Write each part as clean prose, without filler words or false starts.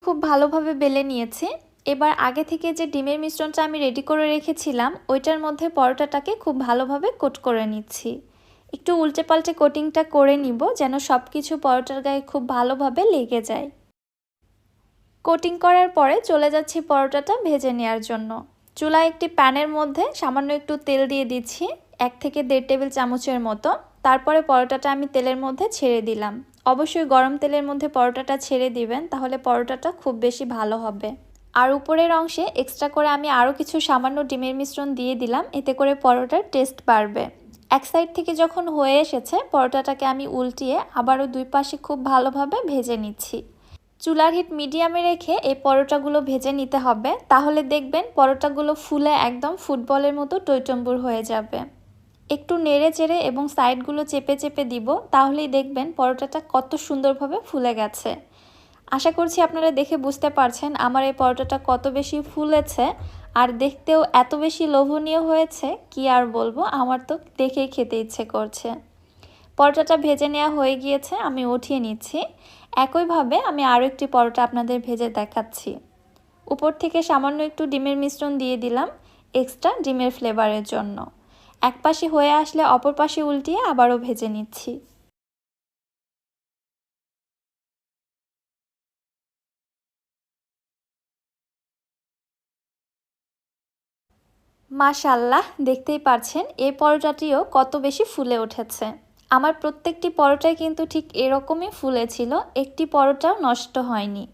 খুব ভালোভাবে বেলে নিয়েছি। এবার আগে থেকে যে ডিমের মিশ্রণটা আমি রেডি করে রেখেছিলাম ওইটার মধ্যে পরোটাটাকে খুব ভালোভাবে কোট করে নিচ্ছি। একটু উল্টে পাল্টে কোটিংটা করে নিব যেন সব কিছু পরোটার গায়ে খুব ভালোভাবে লেগে যায়। কোটিং করার পরে চলে যাচ্ছি পরোটাটা ভেজে নেওয়ার জন্য। চুলায় একটি প্যানের মধ্যে সামান্য একটু তেল দিয়ে দিচ্ছি, 1 থেকে 1.5 টেবিল চামচের মতো। তারপরে পরোটাটা আমি তেলের মধ্যে ছেড়ে দিলাম। অবশ্যই গরম তেলের মধ্যে পরোটাটা ছেড়ে দিবেন, তাহলে পরোটাটা খুব বেশি ভালো হবে। আর উপরের অংশে এক্সট্রা করে আমি আরও কিছু সামান্য ডিমের মিশ্রণ দিয়ে দিলাম, এতে করে পরোটার টেস্ট বাড়বে। এক সাইড থেকে যখন হয়ে এসেছে পরোটাটাকে আমি উল্টিয়ে আবারও দুই পাশে খুব ভালোভাবে ভেজে নিচ্ছি। চুলার হিট মিডিয়ামে রেখে এই পরোটাগুলো ভেজে নিতে হবে, তাহলে দেখবেন পরোটাগুলো ফুলে একদম ফুটবলের মতো টইটম্বুর হয়ে যাবে। একটু নেড়ে চেড়ে এবং সাইডগুলো চেপে চেপে দিব, তাহলেই দেখবেন পরোটাটা কত সুন্দরভাবে ফুলে গেছে। আশা করছি আপনারা দেখে বুঝতে পারছেন আমার এই পরোটাটা কত বেশি ফুলেছে আর দেখতেও এত বেশি লোভনীয় হয়েছে, কি আর বলবো, আমার তো দেখেই খেতে ইচ্ছে করছে। পরোটাটা ভেজে নেওয়া হয়ে গিয়েছে, আমি উঠিয়ে নিচ্ছি। একইভাবে আমি আরও একটি পরোটা আপনাদের ভেজে দেখাচ্ছি। উপর থেকে সামান্য একটু ডিমের মিশ্রণ দিয়ে দিলাম এক্সট্রা ডিমের ফ্লেভারের জন্য। এক পাশে হয়ে আসলে অপর পাশে উল্টিয়ে আবারও ভেজে নিচ্ছি। মাশাআল্লাহ, দেখতেই পারছেন এই পরোটাটিও কত বেশি ফুলে উঠেছে। আমার প্রত্যেকটি পরোটাই কিন্তু ঠিক এরকমই ফুলেছিল, একটি পরোটাও নষ্ট হয়নি।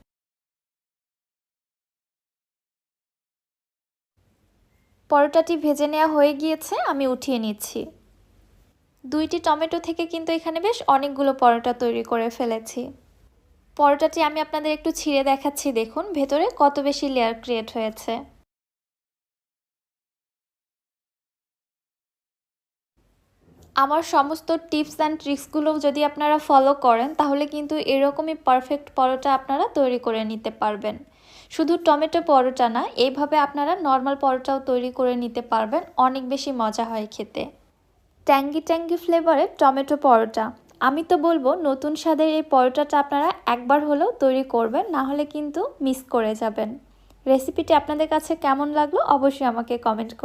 পরোটাটি ভেজে নেওয়া হয়ে গিয়েছে, আমি উঠিয়ে নিচ্ছি। 2টি টমেটো থেকে কিন্তু এখানে বেশ অনেকগুলো পরোটা তৈরি করে ফেলেছি। পরোটাটি আমি আপনাদের একটু ছিঁড়ে দেখাচ্ছি, দেখুন ভেতরে কত বেশি লেয়ার ক্রিয়েট হয়েছে। আমার সমস্ত টিপস অ্যান্ড ট্রিক্সগুলো যদি আপনারা ফলো করেন তাহলে কিন্তু এরকমই পারফেক্ট পরোটা আপনারা তৈরি করে নিতে পারবেন। শুধু টমেটো পরোটা না, এইভাবে আপনারা নর্মাল পরোটাও তৈরি করে নিতে পারবেন, অনেক বেশি মজা হয় খেতে। ট্যাঙ্গি ট্যাঙ্গি ফ্লেভারের টমেটো পরোটা, আমি তো বলবো নতুন স্বাদের এই পরোটাটা আপনারা একবার হলেও তৈরি করবেন, না হলে কিন্তু মিস করে যাবেন। রেসিপিটি আপনাদের কাছে কেমন লাগলো অবশ্যই আমাকে কমেন্ট করুন।